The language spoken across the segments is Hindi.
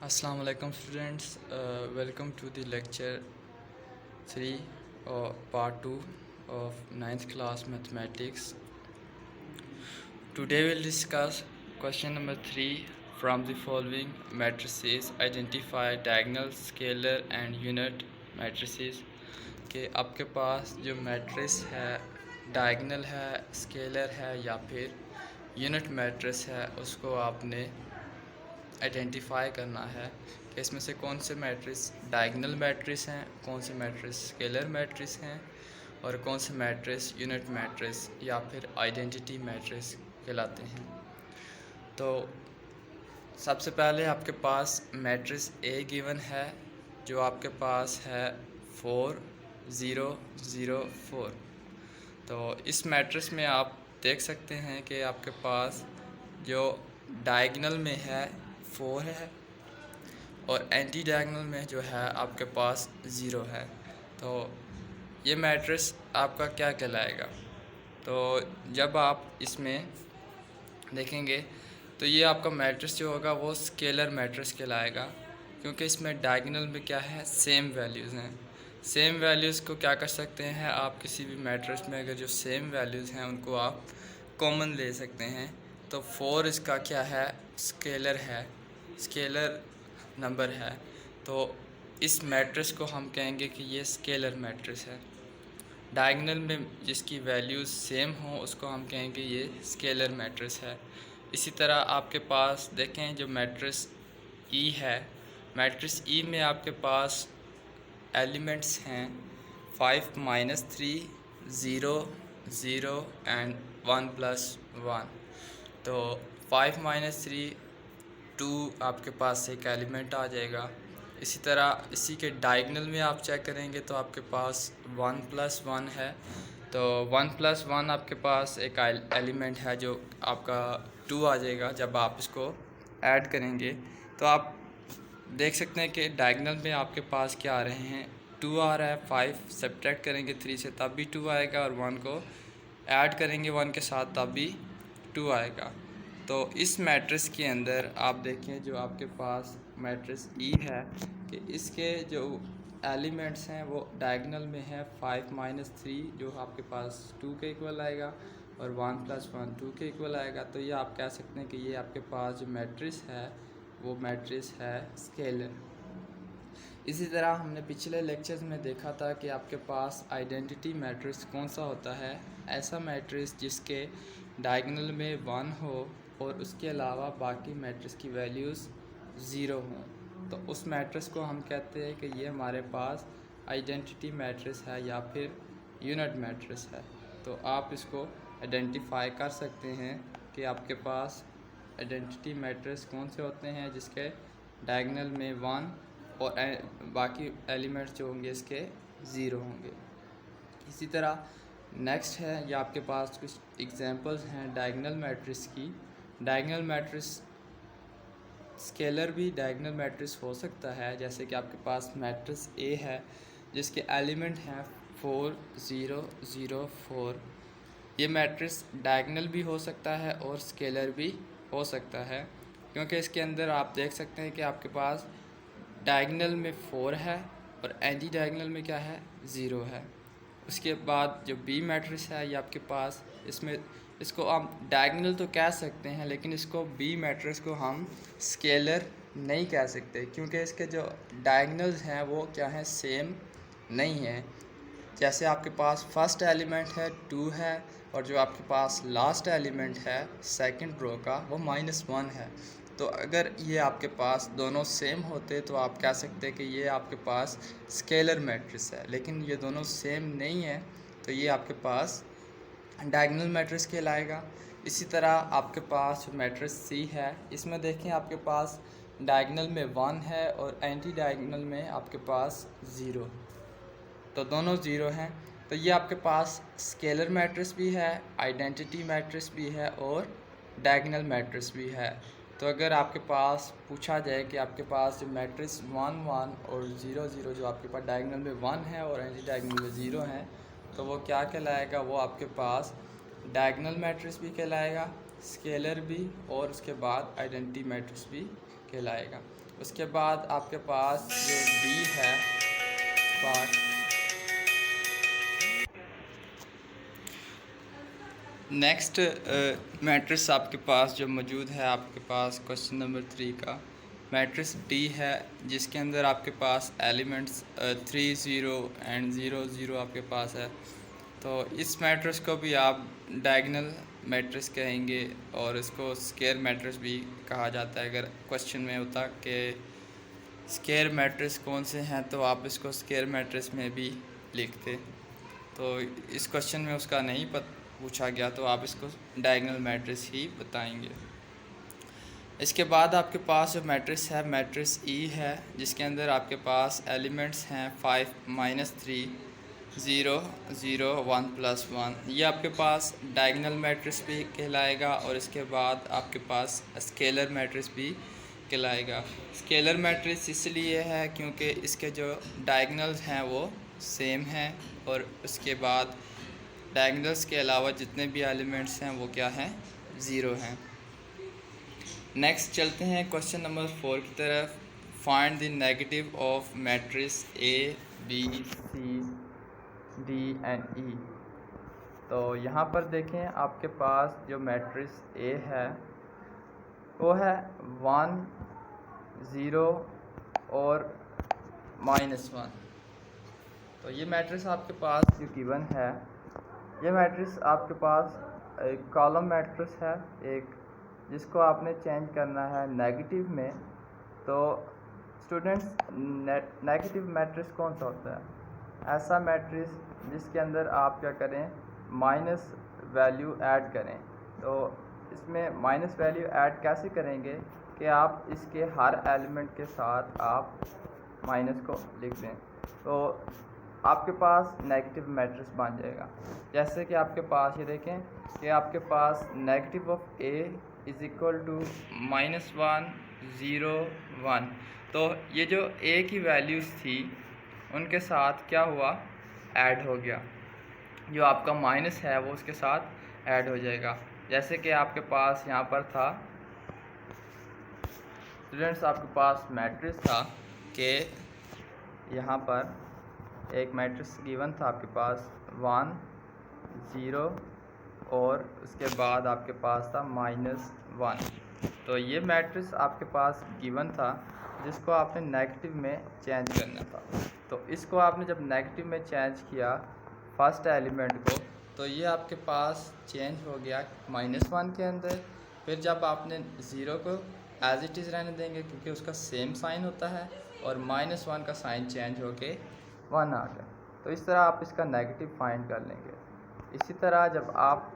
Assalamu alaikum students, welcome to the lecture 3 or part 2 of ninth class mathematics. Today we'll discuss question number 3 from the following matrices. Identify diagonal, scalar and unit matrices. कि आपके पास जो मैट्रिस है डायगनल है, स्केलर है या फिर यूनिट मैट्रिस है, उसको आपने आइडेंटिफाई करना है कि इसमें से कौन से मैट्रिक्स डायगोनल मैट्रिक्स हैं, कौन से मैट्रिक्स स्केलर मैट्रिक्स हैं और कौन से मैट्रिक्स यूनिट मैट्रिक्स या फिर आइडेंटिटी मैट्रिक्स कहलाते हैं। तो सबसे पहले आपके पास मैट्रिक्स ए गिवन है जो आपके पास है 4 0 0 4। तो इस मैट्रिक्स में आप देख सकते हैं कि आपके पास जो डायगोनल में है 4 है और एंटी डायगोनल में जो है आपके पास 0 है। तो ये मैट्रिक्स आपका क्या कहलाएगा? तो जब आप इसमें देखेंगे तो ये आपका मैट्रिक्स जो होगा वो स्केलर मैट्रिक्स कहलाएगा, क्योंकि इसमें डायगोनल में क्या है, सेम वैल्यूज़ हैं। सेम वैल्यूज़ को क्या कर सकते हैं आप, किसी भी मैट्रिक्स में अगर जो सेम वैल्यूज़ हैं उनको आप कॉमन ले सकते हैं। तो 4 इसका क्या है, स्केलर है, स्केलर नंबर है। तो इस मैट्रिक्स को हम कहेंगे कि ये स्केलर मैट्रिक्स है। डायगोनल में जिसकी वैल्यूज़ सेम हों उसको हम कहेंगे ये स्केलर मैट्रिक्स है। इसी तरह आपके पास देखें जो मैट्रिक्स ई है, मैट्रिक्स ई में आपके पास एलिमेंट्स हैं 5 -3 0 0 एंड 1 + 1। तो 5 -3 2 आपके पास एक एलिमेंट आ जाएगा। इसी तरह इसी के डायगोनल में आप चेक करेंगे तो आपके पास 1 + 1 है। तो 1 + 1 आपके पास एक एलिमेंट है जो आपका 2 आ जाएगा। जब आप इसको ऐड करेंगे तो आप देख सकते हैं कि डायगोनल में आपके पास क्या आ रहे हैं, 2 आ रहा है। 5 सब्ट्रैक्ट करेंगे 3 से तब भी 2 आएगा और 1 को ऐड करेंगे 1 के साथ तब भी 2 आएगा। तो इस मैट्रिक्स के अंदर आप देखें जो आपके पास मैट्रिक्स ई है कि इसके जो एलिमेंट्स हैं वो डायगोनल में है 5 -3 जो आपके पास 2 के इक्वल आएगा और 1 + 1 2 के इक्वल आएगा। तो ये आप कह सकते हैं कि ये आपके पास जो मैट्रिक्स है वो मैट्रिक्स है स्केलर। इसी तरह हमने पिछले लेक्चर्स में देखा था कि आपके पास आइडेंटिटी मैट्रिक्स कौन सा होता है, ऐसा मैट्रिक्स जिसके डायगोनल में 1 हो और उसके अलावा बाकी मैट्रिक्स की वैल्यूज़ 0 हों। तो उस मैट्रिक्स को हम कहते हैं कि ये हमारे पास आइडेंटिटी मैट्रिक्स है या फिर यूनिट मैट्रिक्स है। तो आप इसको आइडेंटिफाई कर सकते हैं कि आपके पास आइडेंटिटी मैट्रिक्स कौन से होते हैं जिसके डायगोनल में 1 और बाकी एलिमेंट्स जो होंगे इसके 0 होंगे। इसी तरह नेक्स्ट है, ये आपके पास कुछ एग्जांपल्स हैं डायगोनल मैट्रिक्स की। डायगोनल मैट्रिक्स स्केलर भी डायगोनल मैट्रिक्स हो सकता है, जैसे कि आपके पास मैट्रिक्स ए है जिसके एलिमेंट हैं 4 0 0 4। ये मैट्रिक्स डायगोनल भी हो सकता है और स्केलर भी हो सकता है, क्योंकि इसके अंदर आप देख सकते हैं कि आपके पास डायगोनल में 4 है और एंटी डायगोनल में क्या है, 0 है। उसके बाद जो बी मैट्रिक्स है ये आपके पास, इसमें इसको हम डायगोनल तो कह सकते हैं लेकिन इसको बी मैट्रिक्स को हम स्केलर नहीं कह सकते, क्योंकि इसके जो डायगोनल्स हैं वो क्या हैं, सेम नहीं है। जैसे आपके पास फर्स्ट एलिमेंट है 2 है और जो आपके पास लास्ट एलिमेंट है सेकंड रो का वो -1 है। तो अगर ये आपके पास दोनों सेम होते तो आप कह सकते हैं कि ये आपके पास स्केलर मैट्रिक्स है, लेकिन ये दोनों सेम नहीं है तो ये आपके पास डायगोनल मैट्रिक्स कहलाएगा। इसी तरह आपके पास मैट्रिक्स सी है, इसमें देखें आपके पास डायगोनल में 1 है और एंटी डायगोनल में आपके पास 0, तो दोनों 0 हैं। तो ये आपके पास स्केलर मैट्रिक्स भी है, आइडेंटिटी मैट्रिक्स भी है और डायगोनल मैट्रिक्स भी है। तो अगर आपके पास पूछा जाए कि आपके पास जो मैट्रिक्स 1 1 और 0 0 जो आपके पास डायगोनल में 1 है और एंटी डायगोनल में 0 है, तो वो क्या कहलाएगा, वो आपके पास डायगोनल मैट्रिक्स भी कहलाएगा, स्केलर भी और उसके बाद आइडेंटिटी मैट्रिक्स भी कहलाएगा। उसके बाद आपके पास जो डी है पार्ट, नेक्स्ट मैट्रिक्स आपके पास जो मौजूद है आपके पास क्वेश्चन नंबर 3 का मैट्रिक्स डी है, जिसके अंदर आपके पास एलिमेंट्स 3 0 एंड 0 0 आपके पास है। तो इस मैट्रिक्स को भी आप डायगोनल मैट्रिक्स कहेंगे और इसको स्क्वायर मैट्रिक्स भी कहा जाता है। अगर क्वेश्चन में होता कि स्क्वायर मैट्रिक्स कौन से हैं तो आप इसको स्क्वायर मैट्रिक्स में भी लिखते। तो इस क्वेश्चन में उसका नहीं पूछा गया तो आप इसको डायगोनल मैट्रिक्स ही बताएंगे। इसके बाद आपके पास जो मैट्रिक्स है मैट्रिक्स ई है, जिसके अंदर आपके पास एलिमेंट्स हैं 5 -3 0 0 1 + 1। ये आपके पास डायगोनल मैट्रिक्स भी कहलाएगा और इसके बाद आपके पास स्केलर मैट्रिक्स भी कहलाएगा। स्केलर मैट्रिक्स इसलिए है क्योंकि इसके जो डायगोनल्स हैं वो सेम हैं और उसके बाद डायगोनल्स के अलावा जितने भी एलिमेंट्स हैं वो क्या हैं, ज़ीरो हैं। नेक्स्ट चलते हैं क्वेश्चन नंबर 4 की तरफ। Find the negative of matrix A B C D and E. तो यहाँ पर देखें आपके पास जो मैट्रिक्स ए है वो है 1 0 और -1। तो ये मैट्रिक्स आपके पास जो गिवन है, ये मैट्रिक्स आपके पास एक कॉलम मैट्रिक्स है एक, जिसको आपने चेंज करना है नेगेटिव में। तो स्टूडेंट्स नेगेटिव मैट्रिक्स कौन सा होता है? ऐसा मैट्रिक्स जिसके अंदर आप क्या करें, माइनस वैल्यू ऐड करें। तो इसमें माइनस वैल्यू ऐड कैसे करेंगे कि आप इसके हर एलिमेंट के साथ आप माइनस को लिख दें, तो आपके पास नेगेटिव मैट्रिक्स बन जाएगा। जैसे कि आपके पास ये देखें कि आपके पास negative of A is equal to -1 0 1। तो ये जो ए की वैल्यूज़ थी उनके साथ क्या हुआ, ऐड हो गया। जो आपका माइनस है वो उसके साथ ऐड हो जाएगा। जैसे कि आपके पास यहाँ पर था स्टूडेंट्स, आपके पास मैट्रिक्स था कि यहाँ पर एक मैट्रिक्स गिवन था आपके पास 1 0 और उसके बाद आपके पास था -1। तो ये मैट्रिक्स आपके पास गिवन था जिसको आपने नेगेटिव में चेंज करना था। तो इसको आपने जब नेगेटिव में चेंज किया फर्स्ट एलिमेंट को, तो ये आपके पास चेंज हो गया -1 के अंदर। फिर जब आपने 0 को एज इट इज़ रहने देंगे क्योंकि उसका सेम साइन होता है, और -1 का साइन चेंज होके 1 आ गया। तो इस तरह आप इसका नेगेटिव फाइंड कर लेंगे। इसी तरह जब आप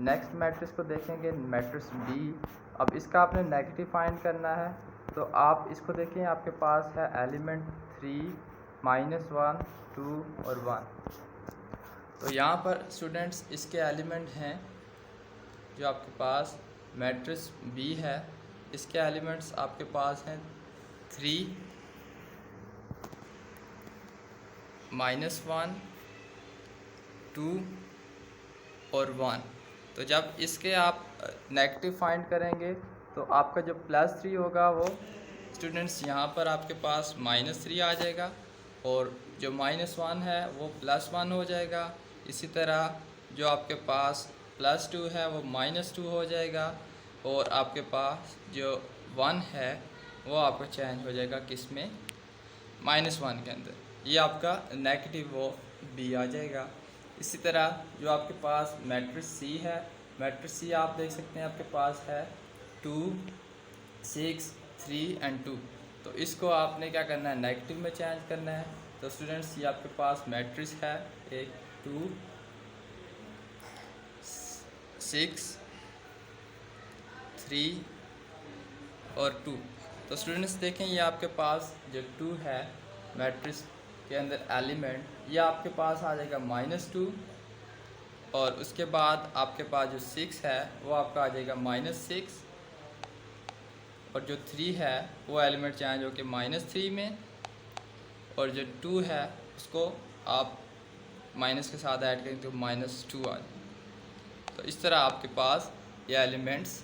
नेक्स्ट मैट्रिक्स को देखेंगे मैट्रिक्स बी, अब इसका आपने नेगेटिव फाइंड करना है। तो आप इसको देखें, आपके पास है एलिमेंट 3 -1 2 और 1। तो यहाँ पर स्टूडेंट्स इसके एलिमेंट हैं जो आपके पास मैट्रिक्स बी है, इसके एलिमेंट्स आपके पास हैं 3 -1 2 और 1। तो जब इसके आप नेगेटिव फाइंड करेंगे तो आपका जो +3 होगा वो स्टूडेंट्स यहाँ पर आपके पास -3 आ जाएगा, और जो -1 है वो +1 हो जाएगा। इसी तरह जो आपके पास +2 है वो -2 हो जाएगा, और आपके पास जो 1 है वो आपका चेंज हो जाएगा किस में, -1 के अंदर। ये आपका नेगेटिव वो बी आ जाएगा। इसी तरह जो आपके पास मैट्रिक्स सी है, मैट्रिक्स सी आप देख सकते हैं आपके पास है 2 6 3 एंड 2। तो इसको आपने क्या करना है, नेगेटिव में चेंज करना है। तो स्टूडेंट्स ये आपके पास मैट्रिक्स है एक 2 6 3 और 2। तो स्टूडेंट्स देखें ये आपके पास जो 2 है मैट्रिक्स के अंदर एलिमेंट, ये आपके पास आ जाएगा -2, और उसके बाद आपके पास जो 6 है वो आपका आ जाएगा -6, और जो 3 है वो एलिमेंट चेंज होकर -3 में, और जो 2 है उसको आप माइनस के साथ ऐड करें तो -2 आ जाए। तो इस तरह आपके पास ये एलिमेंट्स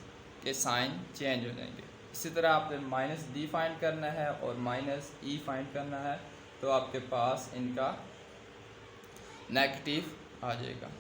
के साइन चेंज हो जाएंगे। इसी तरह आपने माइनस डी फाइंड करना है और माइनस ई फाइंड करना है, तो आपके पास इनका नेगेटिव आ जाएगा।